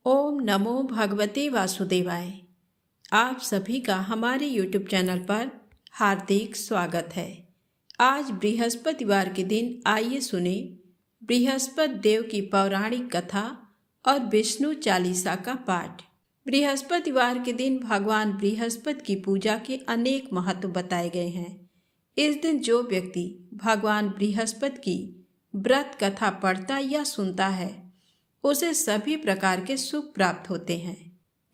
ओम नमो भगवते वासुदेवाय। आप सभी का हमारे YouTube चैनल पर हार्दिक स्वागत है। आज बृहस्पतिवार के दिन आइए सुने बृहस्पति देव की पौराणिक कथा और विष्णु चालीसा का पाठ। बृहस्पतिवार के दिन भगवान बृहस्पति की पूजा के अनेक महत्व बताए गए हैं। इस दिन जो व्यक्ति भगवान बृहस्पति की व्रत कथा पढ़ता या सुनता है उसे सभी प्रकार के सुख प्राप्त होते हैं।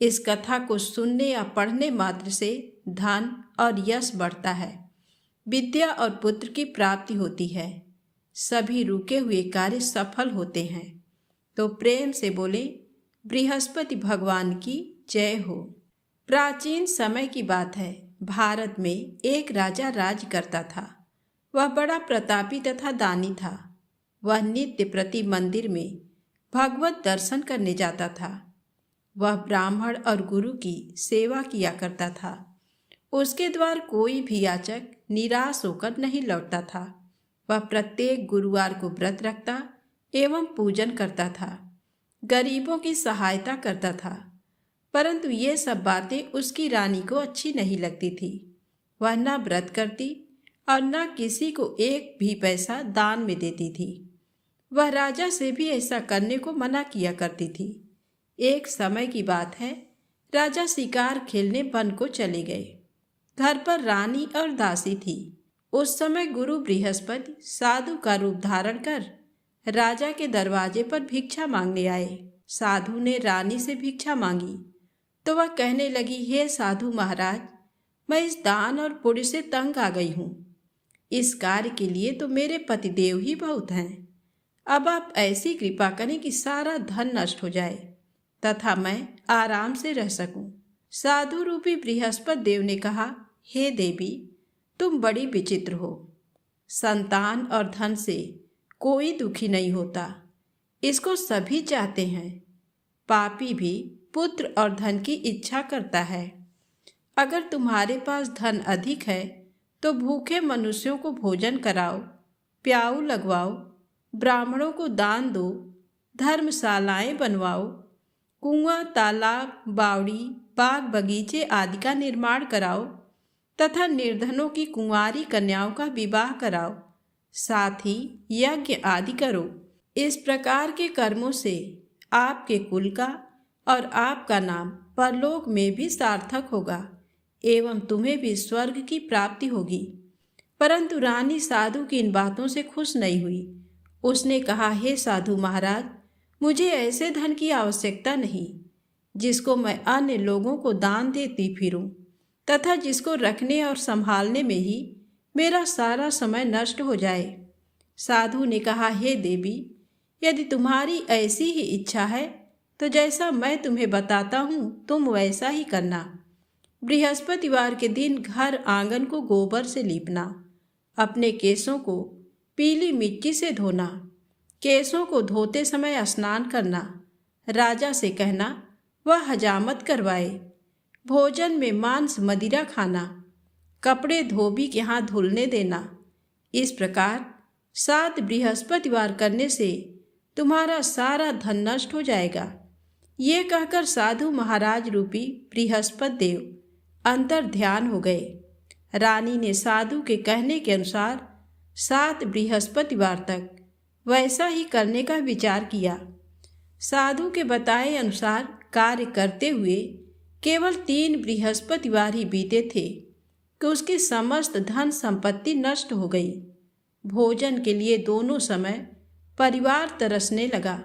इस कथा को सुनने या पढ़ने मात्र से धन और यश बढ़ता है, विद्या और पुत्र की प्राप्ति होती है, सभी रुके हुए कार्य सफल होते हैं। तो प्रेम से बोले बृहस्पति भगवान की जय हो। प्राचीन समय की बात है। भारत में एक राजा राज करता था। वह बड़ा प्रतापी तथा दानी था। वह नित्य प्रति मंदिर में भगवत दर्शन करने जाता था। वह ब्राह्मण और गुरु की सेवा किया करता था। उसके द्वार कोई भी याचक निराश होकर नहीं लौटता था। वह प्रत्येक गुरुवार को व्रत रखता एवं पूजन करता था, गरीबों की सहायता करता था। परंतु ये सब बातें उसकी रानी को अच्छी नहीं लगती थी। वह न व्रत करती और न किसी को एक भी पैसा दान में देती थी। वह राजा से भी ऐसा करने को मना किया करती थी। एक समय की बात है, राजा शिकार खेलने वन को चले गए। घर पर रानी और दासी थी। उस समय गुरु बृहस्पति साधु का रूप धारण कर राजा के दरवाजे पर भिक्षा मांगने आए। साधु ने रानी से भिक्षा मांगी तो वह कहने लगी, हे साधु महाराज, मैं इस दान और पुण्य से तंग आ गई हूँ। इस कार्य के लिए तो मेरे पतिदेव ही बहुत हैं। अब आप ऐसी कृपा करें कि सारा धन नष्ट हो जाए तथा मैं आराम से रह सकूं। साधु रूपी बृहस्पति देव ने कहा, हे देवी, तुम बड़ी विचित्र हो। संतान और धन से कोई दुखी नहीं होता, इसको सभी चाहते हैं। पापी भी पुत्र और धन की इच्छा करता है। अगर तुम्हारे पास धन अधिक है तो भूखे मनुष्यों को भोजन कराओ, प्याऊ लगवाओ, ब्राह्मणों को दान दो, धर्मशालाएं बनवाओ, कुआं, तालाब, बावड़ी, बाग बगीचे आदि का निर्माण कराओ तथा निर्धनों की कुंवारी कन्याओं का विवाह कराओ, साथ ही यज्ञ आदि करो। इस प्रकार के कर्मों से आपके कुल का और आपका नाम परलोक में भी सार्थक होगा एवं तुम्हें भी स्वर्ग की प्राप्ति होगी। परंतु रानी साधु की इन बातों से खुश नहीं हुई। उसने कहा, हे साधु महाराज, मुझे ऐसे धन की आवश्यकता नहीं जिसको मैं अन्य लोगों को दान देती फिरूं तथा जिसको रखने और संभालने में ही मेरा सारा समय नष्ट हो जाए। साधु ने कहा, हे देवी, यदि तुम्हारी ऐसी ही इच्छा है तो जैसा मैं तुम्हें बताता हूँ तुम वैसा ही करना। बृहस्पतिवार के दिन घर आंगन को गोबर से लीपना, अपने केसों को पीली मिट्टी से धोना, केसों को धोते समय स्नान करना, राजा से कहना वह हजामत करवाए, भोजन में मांस मदिरा खाना, कपड़े धोबी के हाथ धुलने देना। इस प्रकार 7 बृहस्पतिवार करने से तुम्हारा सारा धन नष्ट हो जाएगा। ये कहकर साधु महाराज रूपी बृहस्पति देव अंतर ध्यान हो गए। रानी ने साधु के कहने के अनुसार 7 बृहस्पतिवार तक वैसा ही करने का विचार किया। साधु के बताए अनुसार कार्य करते हुए केवल 3 बृहस्पतिवार ही बीते थे कि उसकी समस्त धन संपत्ति नष्ट हो गई। भोजन के लिए दोनों समय परिवार तरसने लगा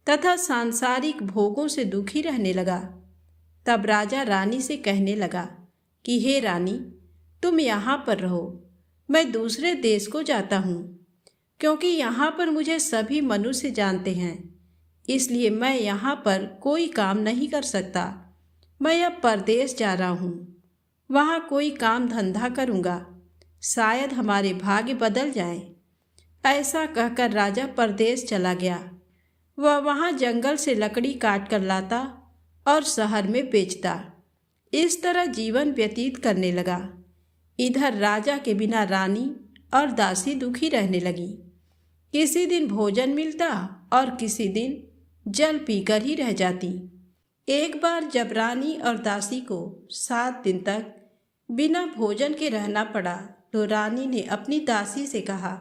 तथा सांसारिक भोगों से दुखी रहने लगा। तब राजा रानी से कहने लगा कि हे रानी, तुम यहाँ पर रहो, मैं दूसरे देश को जाता हूँ, क्योंकि यहाँ पर मुझे सभी मनुष्य जानते हैं, इसलिए मैं यहाँ पर कोई काम नहीं कर सकता। मैं अब परदेश जा रहा हूँ, वहाँ कोई काम धंधा करूँगा, शायद हमारे भाग्य बदल जाएं। ऐसा कहकर राजा परदेश चला गया। वह वहाँ जंगल से लकड़ी काट कर लाता और शहर में बेचता। इस तरह जीवन व्यतीत करने लगा। इधर राजा के बिना रानी और दासी दुखी रहने लगी। किसी दिन भोजन मिलता और किसी दिन जल पीकर ही रह जाती। एक बार जब रानी और दासी को 7 दिन तक बिना भोजन के रहना पड़ा तो रानी ने अपनी दासी से कहा,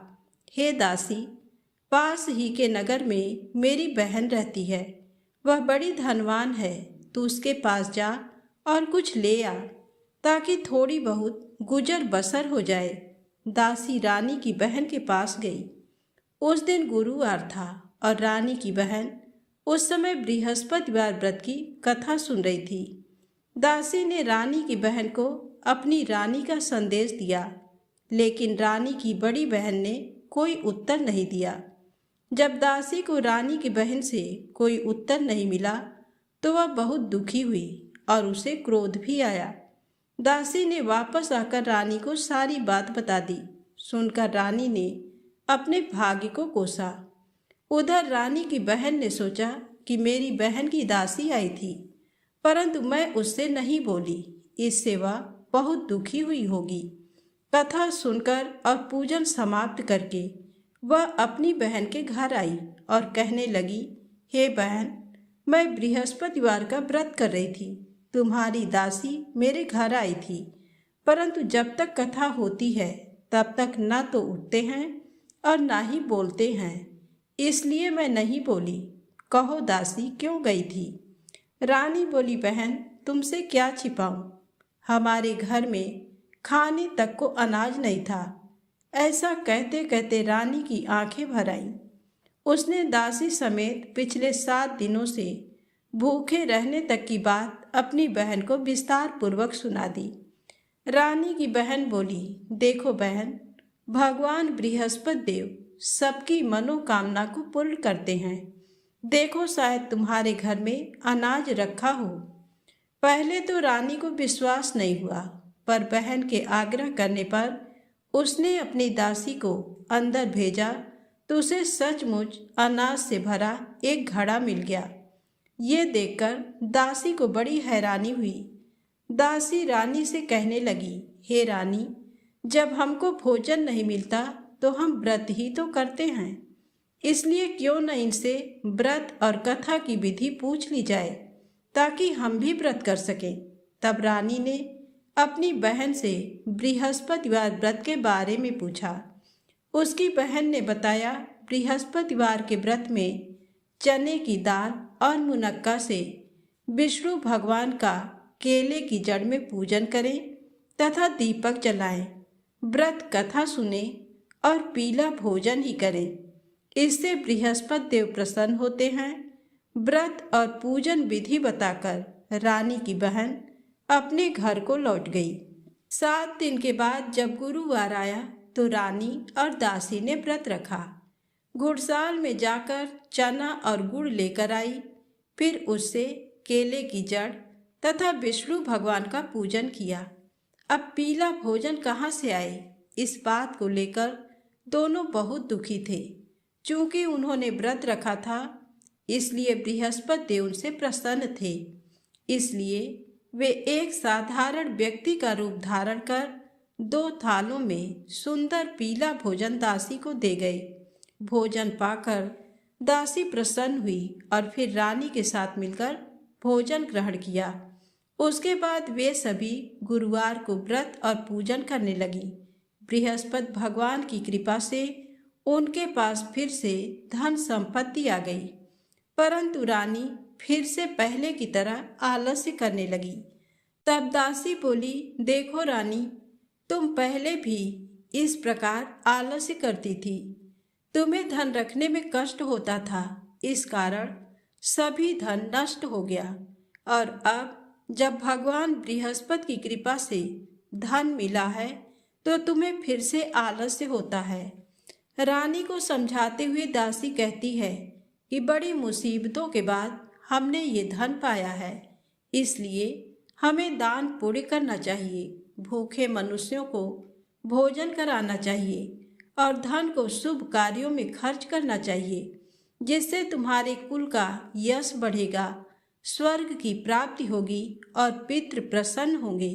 हे दासी, पास ही के नगर में मेरी बहन रहती है, वह बड़ी धनवान है, तू उसके पास जा और कुछ ले आ ताकि थोड़ी बहुत गुजर बसर हो जाए। दासी रानी की बहन के पास गई। उस दिन गुरुवार था और रानी की बहन उस समय बृहस्पतिवार व्रत की कथा सुन रही थी। दासी ने रानी की बहन को अपनी रानी का संदेश दिया, लेकिन रानी की बड़ी बहन ने कोई उत्तर नहीं दिया। जब दासी को रानी की बहन से कोई उत्तर नहीं मिला तो वह बहुत दुखी हुई और उसे क्रोध भी आया। दासी ने वापस आकर रानी को सारी बात बता दी। सुनकर रानी ने अपने भाग्य को कोसा। उधर रानी की बहन ने सोचा कि मेरी बहन की दासी आई थी, परंतु मैं उससे नहीं बोली, इससे वह बहुत दुखी हुई होगी। कथा सुनकर और पूजन समाप्त करके वह अपनी बहन के घर आई और कहने लगी, हे बहन, मैं बृहस्पतिवार का व्रत कर रही थी। तुम्हारी दासी मेरे घर आई थी, परंतु जब तक कथा होती है तब तक न तो उठते हैं और ना ही बोलते हैं, इसलिए मैं नहीं बोली। कहो दासी क्यों गई थी? रानी बोली, बहन, तुमसे क्या छिपाऊं? हमारे घर में खाने तक को अनाज नहीं था। ऐसा कहते कहते रानी की आंखें भर आईं। उसने दासी समेत पिछले 7 दिनों से भूखे रहने तक की बात अपनी बहन को विस्तार पूर्वक सुना दी। रानी की बहन बोली, देखो बहन, भगवान बृहस्पति देव सबकी मनोकामना को पूर्ण करते हैं। देखो, शायद तुम्हारे घर में अनाज रखा हो। पहले तो रानी को विश्वास नहीं हुआ, पर बहन के आग्रह करने पर उसने अपनी दासी को अंदर भेजा तो उसे सचमुच अनाज से भरा एक घड़ा मिल गया। ये देखकर दासी को बड़ी हैरानी हुई। दासी रानी से कहने लगी, हे रानी, जब हमको भोजन नहीं मिलता तो हम व्रत ही तो करते हैं, इसलिए क्यों न इनसे व्रत और कथा की विधि पूछ ली जाए ताकि हम भी व्रत कर सकें। तब रानी ने अपनी बहन से बृहस्पतिवार व्रत के बारे में पूछा। उसकी बहन ने बताया, बृहस्पतिवार के व्रत में चने की दाल और मुनक्का से विष्णु भगवान का केले की जड़ में पूजन करें तथा दीपक जलाएं, व्रत कथा सुने और पीला भोजन ही करें। इससे बृहस्पति देव प्रसन्न होते हैं। व्रत और पूजन विधि बताकर रानी की बहन अपने घर को लौट गई। 7 दिन के बाद जब गुरुवार आया तो रानी और दासी ने व्रत रखा। घुड़साल में जाकर चना और गुड़ लेकर आई, फिर उससे केले की जड़ तथा विष्णु भगवान का पूजन किया। अब पीला भोजन कहाँ से आए, इस बात को लेकर दोनों बहुत दुखी थे। चूंकि उन्होंने व्रत रखा था, इसलिए बृहस्पति देव उनसे प्रसन्न थे। इसलिए वे एक साधारण व्यक्ति का रूप धारण कर 2 थालों में सुंदर पीला भोजन दासी को दे गए। भोजन पाकर दासी प्रसन्न हुई और फिर रानी के साथ मिलकर भोजन ग्रहण किया। उसके बाद वे सभी गुरुवार को व्रत और पूजन करने लगी। बृहस्पति भगवान की कृपा से उनके पास फिर से धन संपत्ति आ गई, परंतु रानी फिर से पहले की तरह आलस्य करने लगी। तब दासी बोली, देखो रानी, तुम पहले भी इस प्रकार आलस्य करती थी। तुम्हें धन रखने में कष्ट होता था, इस कारण सभी धन नष्ट हो गया, और अब जब भगवान बृहस्पति की कृपा से धन मिला है तो तुम्हें फिर से आलस्य होता है। रानी को समझाते हुए दासी कहती है कि बड़ी मुसीबतों के बाद हमने ये धन पाया है, इसलिए हमें दान पुण्य करना चाहिए, भूखे मनुष्यों को भोजन कराना चाहिए और धन को शुभ कार्यों में खर्च करना चाहिए, जिससे तुम्हारे कुल का यश बढ़ेगा, स्वर्ग की प्राप्ति होगी और पितृ प्रसन्न होंगे।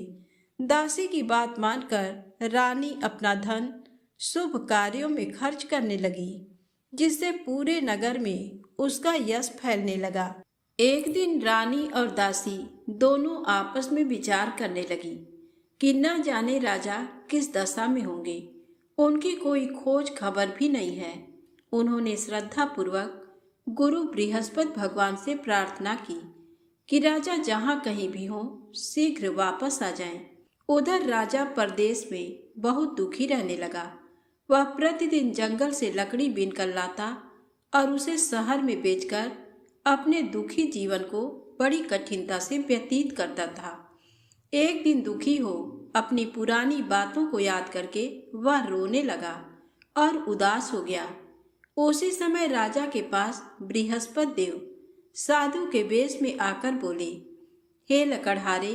दासी की बात मानकर रानी अपना धन शुभ कार्यों में खर्च करने लगी। जिससे पूरे नगर में उसका यश फैलने लगा। एक दिन रानी और दासी दोनों आपस में विचार करने लगी कि न जाने राजा किस दशा में होंगे। उनकी कोई खोज खबर भी नहीं है। उन्होंने श्रद्धा पूर्वक गुरु बृहस्पति भगवान से प्रार्थना की कि राजा जहाँ कहीं भी हो शीघ्र वापस आ जाएं। उधर राजा परदेश में बहुत दुखी रहने लगा। वह प्रतिदिन जंगल से लकड़ी बीनकर लाता और उसे शहर में बेचकर अपने दुखी जीवन को बड़ी कठिनता से व्यतीत करता था। एक दिन दुखी हो अपनी पुरानी बातों को याद करके वह रोने लगा और उदास हो गया। उसी समय राजा के पास बृहस्पति देव साधु के वेश में आकर बोले, हे लकड़हारे,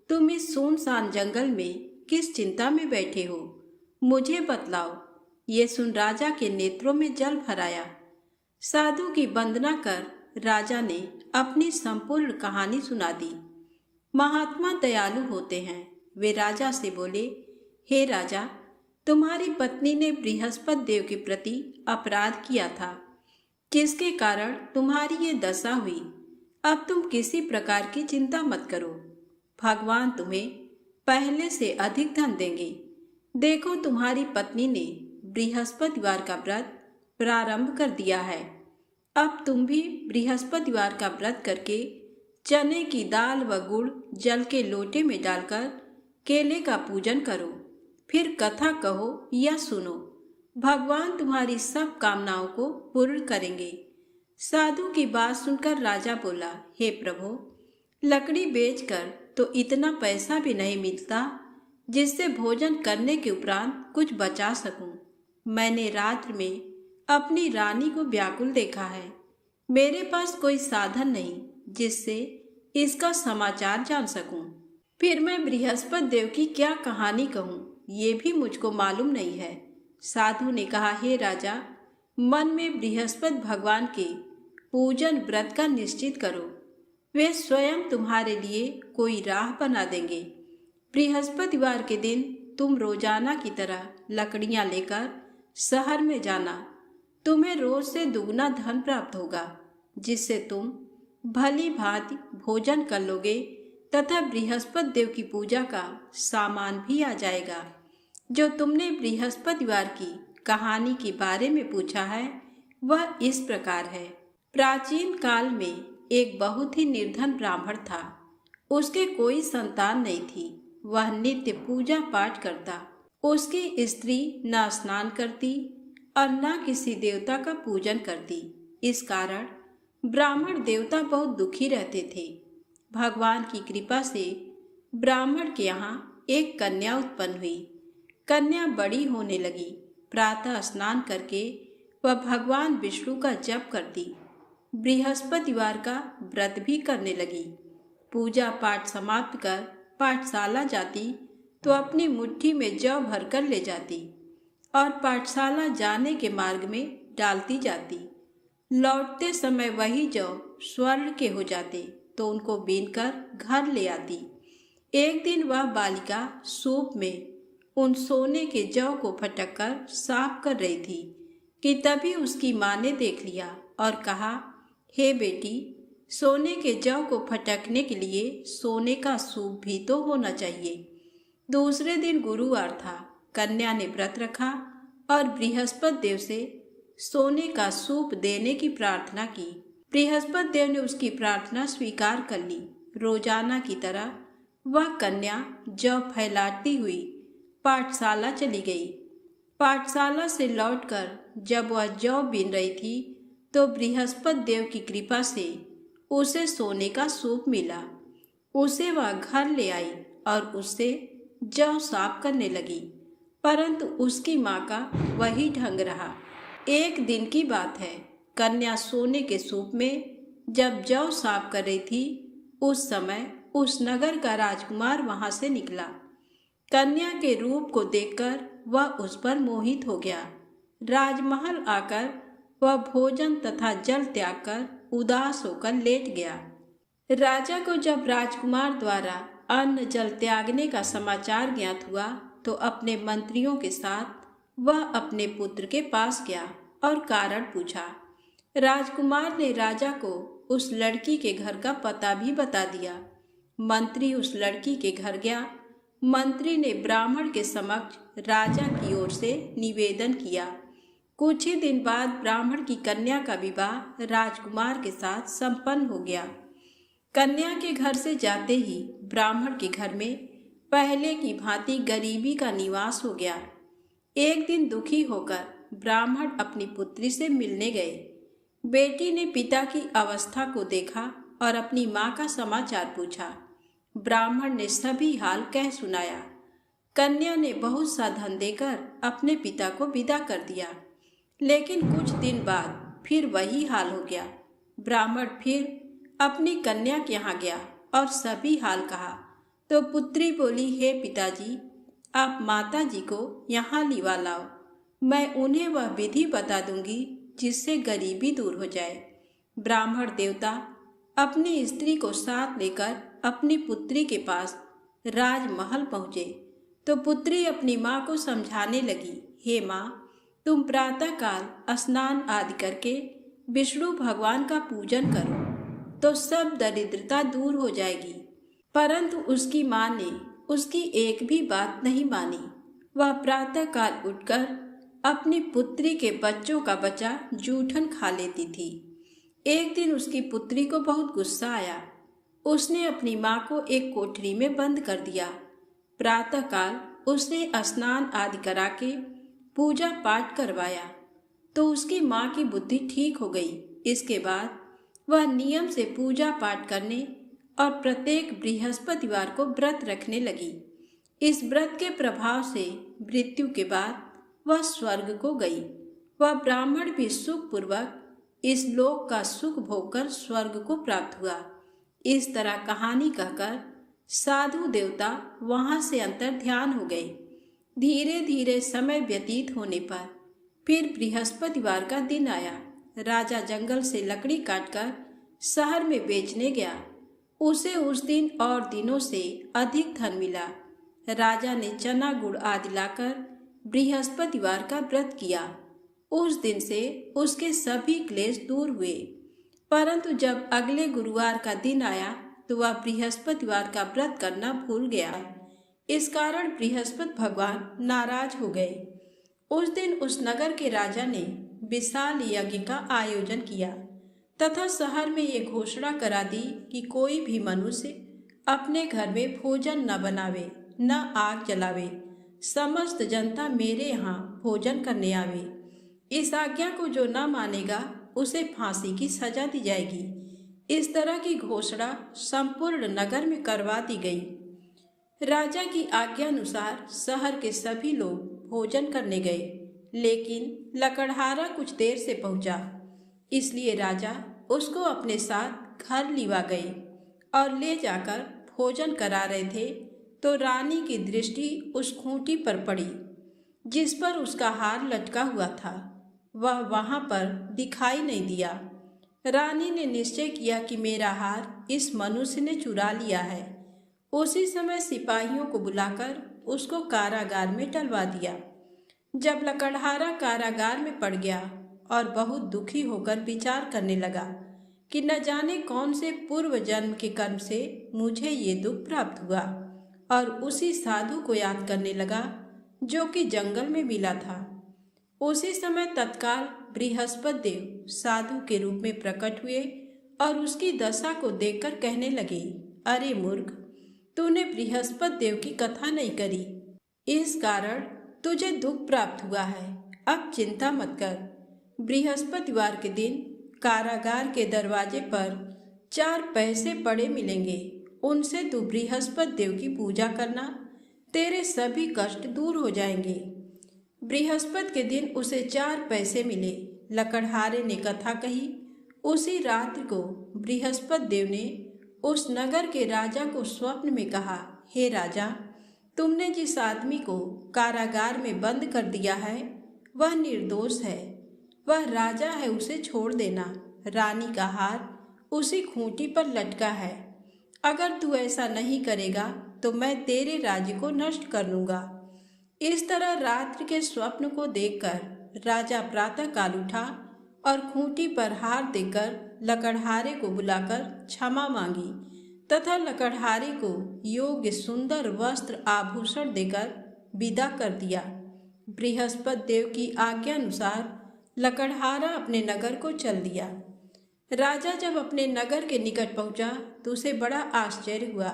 तुम इस सुनसान जंगल में किस चिंता में बैठे हो, मुझे बतलाओ। ये सुन राजा के नेत्रों में जल भर आया। साधु की वंदना कर राजा ने अपनी संपूर्ण कहानी सुना दी। महात्मा दयालु होते हैं। वे राजा से बोले, हे राजा, तुम्हारी पत्नी ने बृहस्पति देव के प्रति अपराध किया था, जिसके कारण तुम्हारी ये दशा हुई। अब तुम किसी प्रकार की चिंता मत करो, भगवान तुम्हें पहले से अधिक धन देंगे। देखो, तुम्हारी पत्नी ने बृहस्पतिवार का व्रत प्रारंभ कर दिया है। अब तुम भी बृहस्पतिवार का व्रत करके चने की दाल व गुड़ जल के लोटे में डालकर केले का पूजन करो। फिर कथा कहो या सुनो, भगवान तुम्हारी सब कामनाओं को पूर्ण करेंगे। साधु की बात सुनकर राजा बोला, हे प्रभु, लकड़ी बेचकर तो इतना पैसा भी नहीं मिलता जिससे भोजन करने के उपरांत कुछ बचा सकूं। मैंने रात्र में अपनी रानी को व्याकुल देखा है। मेरे पास कोई साधन नहीं जिससे इसका समाचार जान सकूं। फिर मैं बृहस्पति देव की क्या कहानी कहूं, ये भी मुझको मालूम नहीं है। साधु ने कहा, हे राजा, मन में बृहस्पति भगवान के पूजन व्रत का निश्चित करो। वे स्वयं तुम्हारे लिए कोई राह बना देंगे। बृहस्पतिवार के दिन तुम रोजाना की तरह लकड़ियां लेकर शहर में जाना। तुम्हें रोज से दुगना धन प्राप्त होगा, जिससे तुम भली भांति भोजन कर लोगे तथा बृहस्पति देव की पूजा का सामान भी आ जाएगा। जो तुमने बृहस्पतिवार की कहानी के बारे में पूछा है वह इस प्रकार है। प्राचीन काल में एक बहुत ही निर्धन ब्राह्मण था। उसके कोई संतान नहीं थी। वह नित्य पूजा पाठ करता। उसकी स्त्री न स्नान करती और न किसी देवता का पूजन करती। इस कारण ब्राह्मण देवता बहुत दुखी रहते थे। भगवान की कृपा से ब्राह्मण के यहाँ एक कन्या उत्पन्न हुई। कन्या बड़ी होने लगी। प्रातः स्नान करके वह भगवान विष्णु का जप करती। बृहस्पतिवार का व्रत भी करने लगी। पूजा पाठ समाप्त कर पाठशाला जाती तो अपनी मुट्ठी में जौ भरकर ले जाती और पाठशाला जाने के मार्ग में डालती जाती। लौटते समय वही जौ स्वर्ण के हो जाते तो उनको बीनकर घर ले आती। एक दिन वह बालिका सूप में उन सोने के जौ को फटककर साफ कर रही थी कि तभी उसकी माँ ने देख लिया और कहा, हे बेटी, सोने के जौ को फटकने के लिए सोने का सूप भी तो होना चाहिए। दूसरे दिन गुरुवार था। कन्या ने व्रत रखा और बृहस्पति देव से सोने का सूप देने की प्रार्थना की। बृहस्पति देव ने उसकी प्रार्थना स्वीकार कर ली। रोजाना की तरह वह कन्या जौ फैलाती हुई पाठशाला चली गई। पाठशाला से लौटकर जब वह जौ बीन रही थी तो बृहस्पति देव की कृपा से उसे सोने का सूप मिला। उसे वह घर ले आई और उससे जौ साफ करने लगी, परंतु उसकी माँ का वही ढंग रहा। एक दिन की बात है, कन्या सोने के सूप में जब जौ साफ कर रही थी उस समय उस नगर का राजकुमार वहां से निकला। कन्या के रूप को देखकर वह उस पर मोहित हो गया। राजमहल आकर वह भोजन तथा जल त्याग कर उदास होकर लेट गया। राजा को जब राजकुमार द्वारा अन्न जल त्यागने का समाचार ज्ञात हुआ तो अपने मंत्रियों के साथ वह अपने पुत्र के पास गया और कारण पूछा। राजकुमार ने राजा को उस लड़की के घर का पता भी बता दिया। मंत्री उस लड़की के घर गया। मंत्री ने ब्राह्मण के समक्ष राजा की ओर से निवेदन किया। कुछ ही दिन बाद ब्राह्मण की कन्या का विवाह राजकुमार के साथ संपन्न हो गया। कन्या के घर से जाते ही ब्राह्मण के घर में पहले की भांति गरीबी का निवास हो गया। एक दिन दुखी होकर ब्राह्मण अपनी पुत्री से मिलने गए। बेटी ने पिता की अवस्था को देखा और अपनी माँ का समाचार पूछा। ब्राह्मण ने सभी हाल कह सुनाया। कन्या ने बहुत सा धन देकर अपने पिता को विदा कर दिया, लेकिन कुछ दिन बाद फिर वही हाल हो गया। ब्राह्मण फिर अपनी कन्या के यहाँ गया और सभी हाल कहा तो पुत्री बोली, हे पिताजी, आप माता जी को यहाँ लिवा लाओ। मैं उन्हें वह विधि बता दूंगी जिससे गरीबी दूर हो जाए। ब्राह्मण देवता अपनी स्त्री को साथ लेकर अपनी पुत्री के पास राजमहल पहुँचे तो पुत्री अपनी माँ को समझाने लगी, हे माँ, तुम प्रातःकाल स्नान आदि करके विष्णु भगवान का पूजन करो तो सब दरिद्रता दूर हो जाएगी। परंतु उसकी माँ ने उसकी एक भी बात नहीं मानी। वह प्रातःकाल उठकर अपनी पुत्री के बच्चों का बचा जूठन खा लेती थी। एक दिन उसकी पुत्री को बहुत गुस्सा आया। उसने अपनी माँ को एक कोठरी में बंद कर दिया। प्रातःकाल उसने स्नान आदि करा के पूजा पाठ करवाया तो उसकी माँ की बुद्धि ठीक हो गई। इसके बाद वह नियम से पूजा पाठ करने और प्रत्येक बृहस्पतिवार को व्रत रखने लगी। इस व्रत के प्रभाव से मृत्यु के बाद वह स्वर्ग को गई। वह ब्राह्मण भी सुखपूर्वक इस लोक का सुख भोगकर स्वर्ग को प्राप्त हुआ। इस तरह कहानी कहकर साधु देवता वहां से अंतर ध्यान हो गए। धीरे धीरे समय व्यतीत होने पर फिर बृहस्पतिवार का दिन आया। राजा जंगल से लकड़ी काटकर शहर में बेचने गया। उसे उस दिन और दिनों से अधिक धन मिला। राजा ने चना गुड़ आदि लाकर बृहस्पतिवार का व्रत किया। उस दिन से उसके सभी क्लेश दूर हुए। परंतु जब अगले गुरुवार का दिन आया तो वह बृहस्पतिवार का व्रत करना भूल गया। इस कारण बृहस्पति भगवान नाराज हो गए। उस दिन उस नगर के राजा ने विशाल यज्ञ का आयोजन किया तथा शहर में ये घोषणा करा दी कि कोई भी मनुष्य अपने घर में भोजन न बनावे, न आग जलावे। समस्त जनता मेरे यहाँ भोजन करने आवे। इस आज्ञा को जो न मानेगा उसे फांसी की सजा दी जाएगी। इस तरह की घोषणा संपूर्ण नगर में करवा दी गई। राजा की आज्ञा अनुसार शहर के सभी लोग भोजन करने गए, लेकिन लकड़हारा कुछ देर से पहुंचा। इसलिए राजा उसको अपने साथ घर लिवा गए और ले जाकर भोजन करा रहे थे तो रानी की दृष्टि उस खूंटी पर पड़ी जिस पर उसका हार लटका हुआ था। वह वहां पर दिखाई नहीं दिया। रानी ने निश्चय किया कि मेरा हार इस मनुष्य ने चुरा लिया है। उसी समय सिपाहियों को बुलाकर उसको कारागार में डलवा दिया। जब लकड़हारा कारागार में पड़ गया और बहुत दुखी होकर विचार करने लगा कि न जाने कौन से पूर्व जन्म के कर्म से मुझे ये दुख प्राप्त हुआ, और उसी साधु को याद करने लगा जो कि जंगल में मिला था। उसी समय तत्काल बृहस्पति देव साधु के रूप में प्रकट हुए और उसकी दशा को देखकर कहने लगे, अरे मूर्ख, तूने बृहस्पति देव की कथा नहीं करी, इस कारण तुझे दुख प्राप्त हुआ है। अब चिंता मत कर। बृहस्पतिवार के दिन कारागार के दरवाजे पर 4 पैसे पड़े मिलेंगे। उनसे तू बृहस्पति देव की पूजा करना, तेरे सभी कष्ट दूर हो जाएंगे। बृहस्पति के दिन उसे 4 पैसे मिले। लकड़हारे ने कथा कही। उसी रात्रि को बृहस्पति देव ने उस नगर के राजा को स्वप्न में कहा, हे राजा, तुमने जिस आदमी को कारागार में बंद कर दिया है वह निर्दोष है। वह राजा है, उसे छोड़ देना। रानी का हार उसी खूंटी पर लटका है। अगर तू ऐसा नहीं करेगा तो मैं तेरे राज्य को नष्ट कर लूँगा। इस तरह रात्रि के स्वप्न को देखकर राजा प्रातः काल उठा और खूंटी पर हार देकर लकड़हारे को बुलाकर क्षमा मांगी तथा लकड़हारे को योग्य सुंदर वस्त्र आभूषण देकर विदा कर दिया। बृहस्पति देव की आज्ञा अनुसार लकड़हारा अपने नगर को चल दिया। राजा जब अपने नगर के निकट पहुंचा तो उसे बड़ा आश्चर्य हुआ।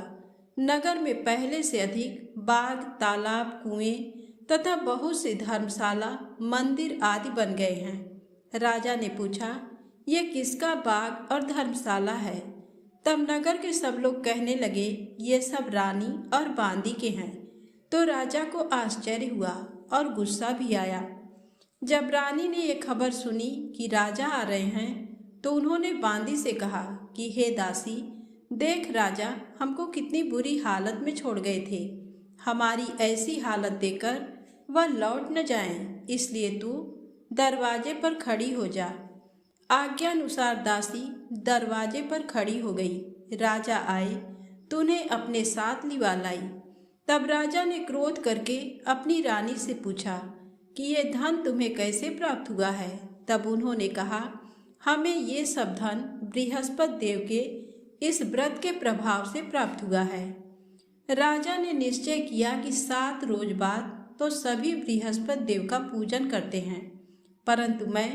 नगर में पहले से अधिक बाग, तालाब, कुएं तथा बहुत सी धर्मशाला, मंदिर आदि बन गए हैं। राजा ने पूछा, ये किसका बाग और धर्मशाला है? तब नगर के सब लोग कहने लगे, ये सब रानी और बांदी के हैं। तो राजा को आश्चर्य हुआ और गुस्सा भी आया। जब रानी ने ये खबर सुनी कि राजा आ रहे हैं तो उन्होंने बांदी से कहा कि हे दासी, देख राजा हमको कितनी बुरी हालत में छोड़ गए थे। हमारी ऐसी हालत देखकर वह लौट न जाएं, इसलिए तू दरवाजे पर खड़ी हो जा। आज्ञा अनुसार दासी दरवाजे पर खड़ी हो गई। राजा आए तो उन्हें अपने साथ लिवा लाई। तब राजा ने क्रोध करके अपनी रानी से पूछा कि ये धन तुम्हें कैसे प्राप्त हुआ है? तब उन्होंने कहा, हमें ये सब धन बृहस्पति देव के इस व्रत के प्रभाव से प्राप्त हुआ है। राजा ने निश्चय किया कि 7 रोज बाद तो सभी बृहस्पति देव का पूजन करते हैं, परंतु मैं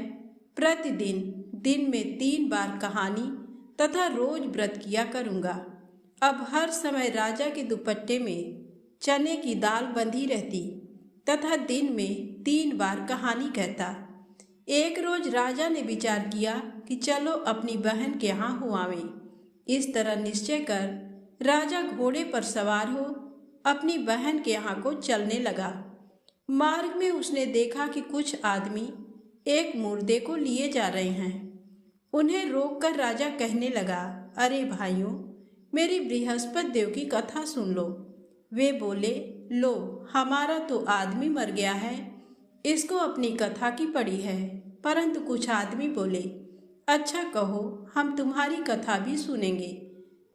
प्रतिदिन दिन में 3 बार कहानी तथा रोज व्रत किया करूँगा। अब हर समय राजा के दुपट्टे में चने की दाल बंधी रहती तथा दिन में 3 बार कहानी कहता। एक रोज राजा ने विचार किया कि चलो अपनी बहन के यहाँ हो आवें। इस तरह निश्चय कर राजा घोड़े पर सवार हो अपनी बहन के यहाँ को चलने लगा। मार्ग में उसने देखा कि कुछ आदमी एक मुर्दे को लिए जा रहे हैं। उन्हें रोककर राजा कहने लगा, अरे भाइयों, मेरी बृहस्पति देव की कथा सुन लो। वे बोले, लो हमारा तो आदमी मर गया है, इसको अपनी कथा की पड़ी है। परंतु कुछ आदमी बोले, अच्छा कहो, हम तुम्हारी कथा भी सुनेंगे।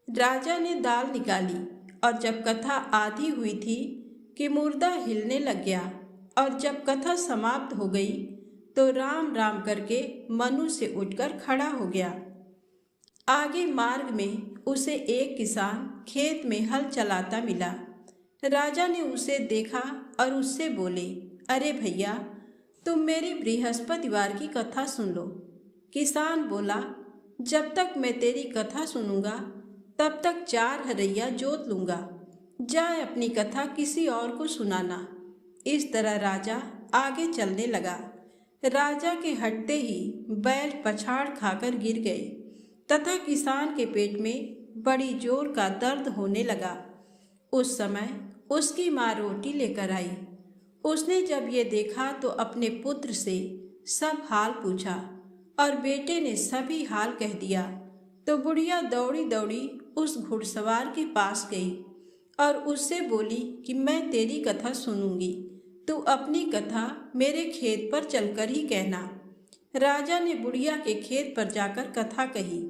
राजा ने दाल निकाली और जब कथा आधी हुई थी कि मुर्दा हिलने लग गया, और जब कथा समाप्त हो गई तो राम राम करके मनुष्य से उठकर खड़ा हो गया। आगे मार्ग में उसे एक किसान खेत में हल चलाता मिला। राजा ने उसे देखा और उससे बोले, अरे भैया, तुम मेरी बृहस्पतिवार की कथा सुन लो। किसान बोला, जब तक मैं तेरी कथा सुनूंगा तब तक 4 हरैया जोत लूंगा। जाए अपनी कथा किसी और को सुनाना। इस तरह राजा आगे चलने लगा। राजा के हटते ही बैल पछाड़ खाकर गिर गए तथा किसान के पेट में बड़ी जोर का दर्द होने लगा। उस समय उसकी माँ रोटी लेकर आई। उसने जब ये देखा तो अपने पुत्र से सब हाल पूछा और बेटे ने सभी हाल कह दिया। तो बुढ़िया दौड़ी दौड़ी उस घुड़सवार के पास गई और उससे बोली कि मैं तेरी कथा सुनूंगी, तू अपनी कथा मेरे खेत पर चलकर ही कहना। राजा ने बुढ़िया के खेत पर जाकर कथा कही,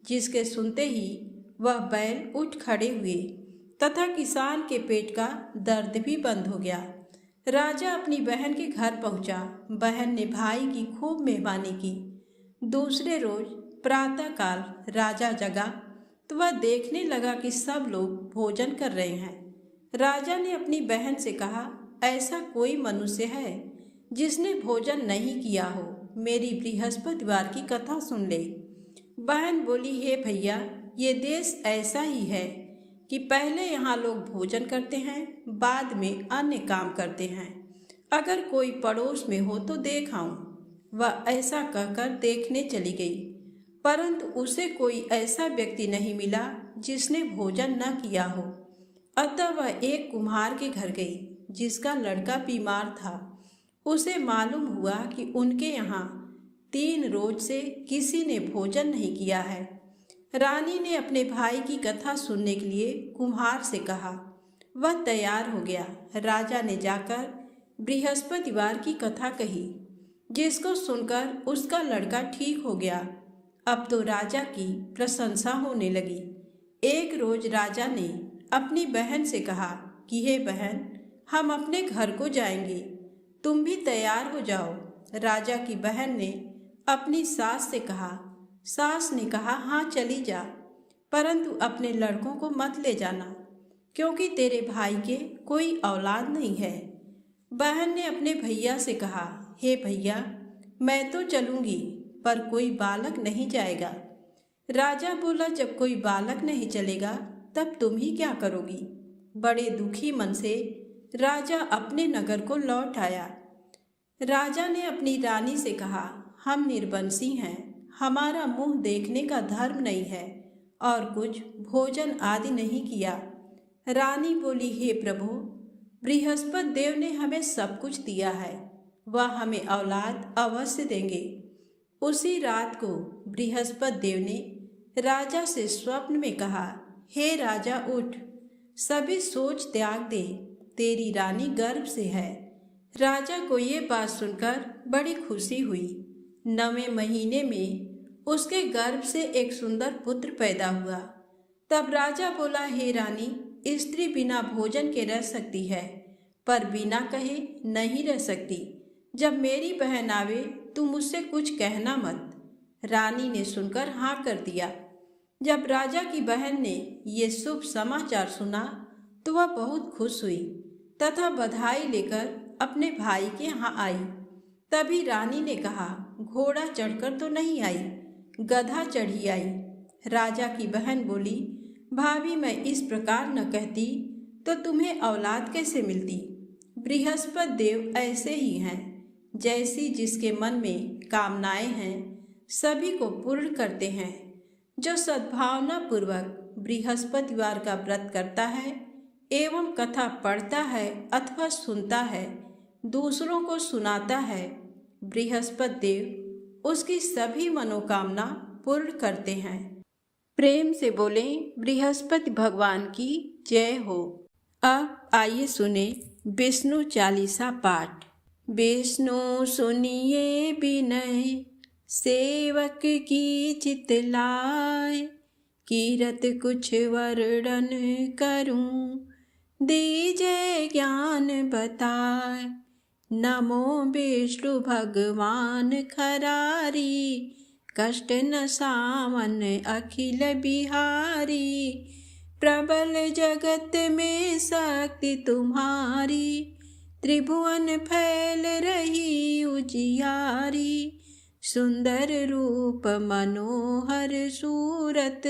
जिसके सुनते ही वह बैल उठ खड़े हुए तथा किसान के पेट का दर्द भी बंद हो गया। राजा अपनी बहन के घर पहुंचा। बहन ने भाई की खूब मेहमानी की। दूसरे रोज प्रातःकाल राजा जगा तो वह देखने लगा कि सब लोग भोजन कर रहे हैं। राजा ने अपनी बहन से कहा, ऐसा कोई मनुष्य है जिसने भोजन नहीं किया हो? मेरी बृहस्पतिवार की कथा सुन ले। बहन बोली, हे भैया, ये देश ऐसा ही है कि पहले यहाँ लोग भोजन करते हैं, बाद में अन्य काम करते हैं। अगर कोई पड़ोस में हो तो देख आऊं। वह ऐसा कहकर देखने चली गई, परंतु उसे कोई ऐसा व्यक्ति नहीं मिला जिसने भोजन न किया हो। अतः वह एक कुम्हार के घर गई, जिसका लड़का बीमार था। उसे मालूम हुआ कि उनके यहाँ 3 रोज से किसी ने भोजन नहीं किया है। रानी ने अपने भाई की कथा सुनने के लिए कुम्हार से कहा। वह तैयार हो गया। राजा ने जाकर बृहस्पतिवार की कथा कही, जिसको सुनकर उसका लड़का ठीक हो गया। अब तो राजा की प्रशंसा होने लगी। एक रोज राजा ने अपनी बहन से कहा कि हे बहन, हम अपने घर को जाएंगे, तुम भी तैयार हो जाओ। राजा की बहन ने अपनी सास से कहा। सास ने कहा, हाँ चली जा, परंतु अपने लड़कों को मत ले जाना, क्योंकि तेरे भाई के कोई औलाद नहीं है। बहन ने अपने भैया से कहा, हे भैया, मैं तो चलूंगी, पर कोई बालक नहीं जाएगा। राजा बोला, जब कोई बालक नहीं चलेगा तब तुम ही क्या करोगी। बड़े दुखी मन से राजा अपने नगर को लौट आया। राजा ने अपनी रानी से कहा, हम निर्वंशी हैं, हमारा मुंह देखने का धर्म नहीं है और कुछ भोजन आदि नहीं किया। रानी बोली, हे प्रभु, बृहस्पति देव ने हमें सब कुछ दिया है, वह हमें औलाद अवश्य देंगे। उसी रात को बृहस्पति देव ने राजा से स्वप्न में कहा, हे राजा उठ, सभी सोच त्याग दे, तेरी रानी गर्भ से है। राजा को ये बात सुनकर बड़ी खुशी हुई। 9वें महीने में उसके गर्भ से एक सुंदर पुत्र पैदा हुआ। तब राजा बोला, हे रानी, स्त्री बिना भोजन के रह सकती है, पर बिना कहे नहीं रह सकती। जब मेरी बहन आवे तुम मुझसे कुछ कहना मत। रानी ने सुनकर हाँ कर दिया। जब राजा की बहन ने ये शुभ समाचार सुना तो वह बहुत खुश हुई तथा बधाई लेकर अपने भाई के यहाँ आई। तभी रानी ने कहा, घोड़ा चढ़कर तो नहीं आई, गधा चढ़ी आई। राजा की बहन बोली, भाभी, मैं इस प्रकार न कहती तो तुम्हें औलाद कैसे मिलती। बृहस्पति देव ऐसे ही हैं, जैसी जिसके मन में कामनाएं हैं सभी को पूर्ण करते हैं। जो सद्भावना पूर्वक बृहस्पतिवार का व्रत करता है एवं कथा पढ़ता है अथवा सुनता है, दूसरों को सुनाता है, बृहस्पति देव उसकी सभी मनोकामना पूर्ण करते हैं। प्रेम से बोलें, बृहस्पति भगवान की जय हो। अब आइए सुने विष्णु चालीसा पाठ। विष्णु सुनिए विनय, सेवक की चित लाय, कीरत कुछ वर्णन करूं, दीजय ज्ञान बताए। नमो विष्णु भगवान खरारी, कष्ट न सावन अखिल बिहारी। प्रबल जगत में शक्ति तुम्हारी, त्रिभुवन फैल रही उजियारी। सुंदर रूप मनोहर सूरत,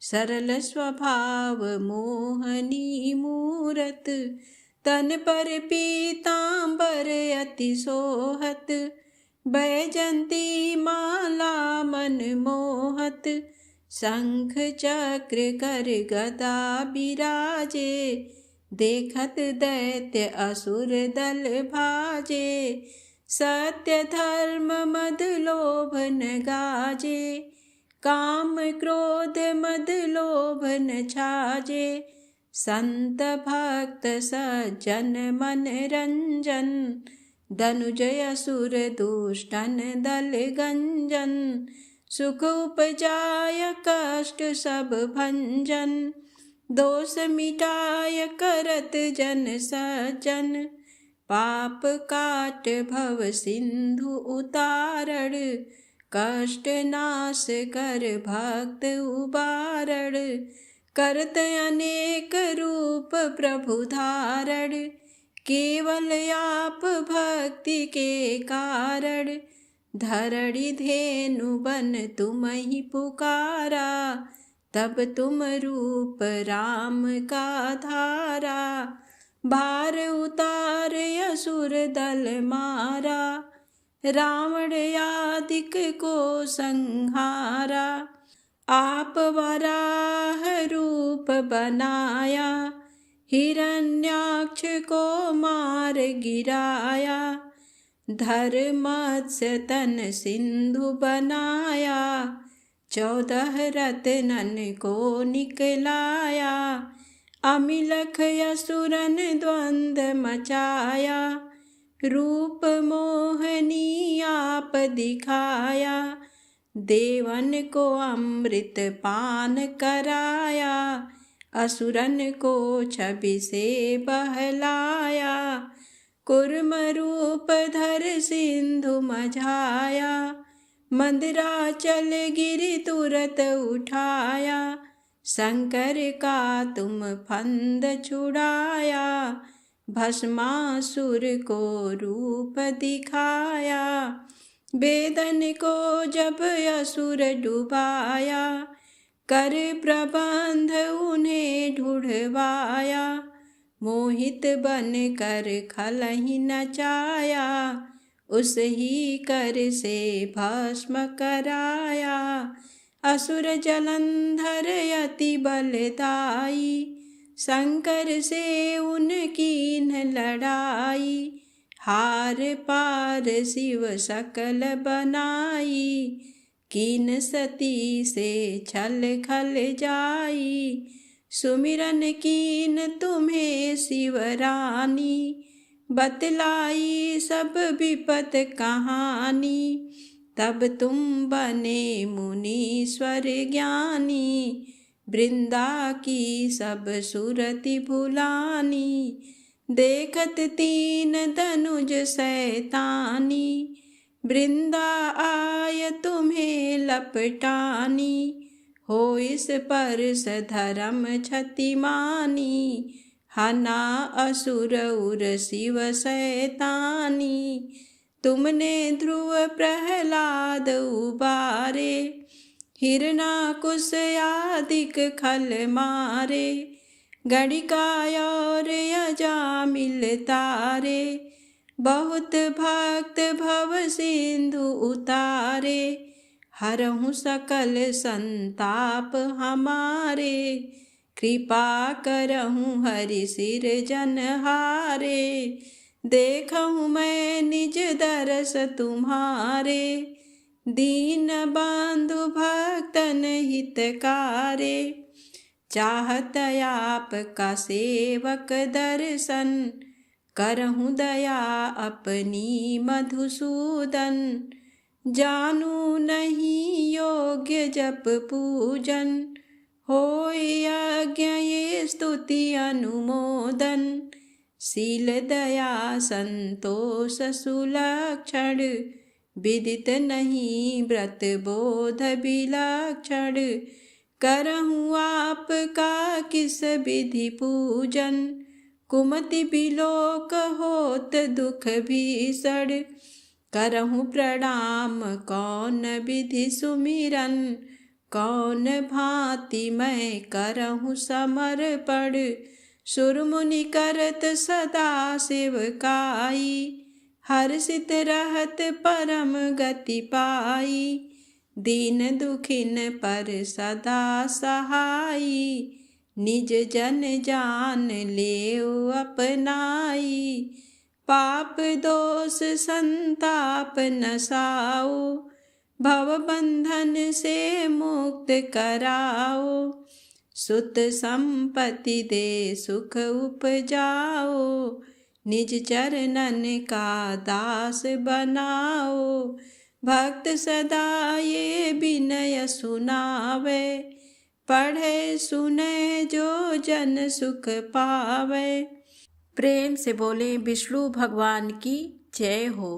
सरल स्वभाव मोहनी मूरत। तन पर पीतांबर अति सोहत, बैजंती माला मन मोहत। शंख चक्र कर गदा बिराजे, देखत दैत्य असुर दल भाजे। सत्य धर्म मद लोभ न गाजे, काम क्रोध मद लोभ न छाजे। संत भक्त सज्जन मन रंजन, धनुजय असुर दुष्टन दल गंजन। सुख उपजाय कष्ट सब भंजन, दोष मिटाय करत जन सज्जन। पाप काट भव सिंधु उतारण, कष्ट नाश कर भक्त उबारण। करत अनेक रूप प्रभु धारण, केवल आप भक्ति के कारण। धरणी धेनु बन तुम ही पुकारा, तब तुम रूप राम का धारा। भार उतार असुर दल मारा, रावण आदिक को संहारा। आप वराह रूप बनाया, हिरण्याक्ष को मार गिराया। धर्मत्स्य तन सिंधु बनाया, 14 रत्नन को निकलाया। अमिलख असुरन द्वंद मचाया, रूप मोहनी आप दिखाया। देवन को अमृत पान कराया, असुरन को छवि से बहलाया। कूर्म रूप धर सिंधु मझाया, मंदराचल गिरि तुरत उठाया। शंकर का तुम फंद छुड़ाया, भस्मासुर को रूप दिखाया। वेदन को जब असुर डुबाया, कर प्रबंध उन्हें ढूढ़वाया। मोहित बन कर खलहि नचाया, उस ही कर से भस्म कराया। असुर जलंधर अति बलदाई, शंकर से उनकी न लड़ाई। हार पार शिव सकल बनाई, कीन सती से छल खल जाई। सुमिरन कीन तुम्हें शिवरानी, बतलाई सब विपत कहानी। तब तुम बने मुनीश्वर ज्ञानी, वृंदा की सब सुरति भुलानी। देखत तीन धनुज शैतानी, वृंदा आय तुम्हें लपटानी। हो इस पर धर्म क्षतिमानी, हना असुर उर शिव शैतानी। तुमने ध्रुव प्रहलाद उबारे, हिरणाकुश आदिक खल मारे। गणिका और अजामिल तारे, बहुत भक्त भव सिंधु उतारे। हरहु सकल संताप हमारे, कृपा करहु हरि सिर जनहारे। देखहु मैं निज दरस तुम्हारे, दीन बंधु भक्तन हितकारे। चाहत आप का सेवक दर्शन, करहु दया अपनी मधुसूदन। जानू नहीं योग्य जप पूजन, होय यज्ञ ये स्तुति अनुमोदन। शील दया संतोष सुलक्षण, विदित नहीं व्रत बोध विलक्षण। करहूँ आपका किस विधि पूजन, कुमति बिलोक होत दुख भीषण। करहूँ प्रणाम कौन विधि सुमिरन, कौन भांति मैं करहूँ समर्पण। सुरमुनि करत सदा सेवकाई, हर्षित रहत परम गति पाई। दीन दुखिन पर सदा सहाई, निज जन जान लेओ अपनाई। पाप दोष संताप नसाओ, भव बंधन से मुक्त कराओ। सुत संपत्ति दे सुख उपजाओ, निज चरणन का दास बनाओ। भक्त सदा ये विनय सुनावे, पढ़े सुने जो जन सुख पावे। प्रेम से बोले विष्णु भगवान की जय हो।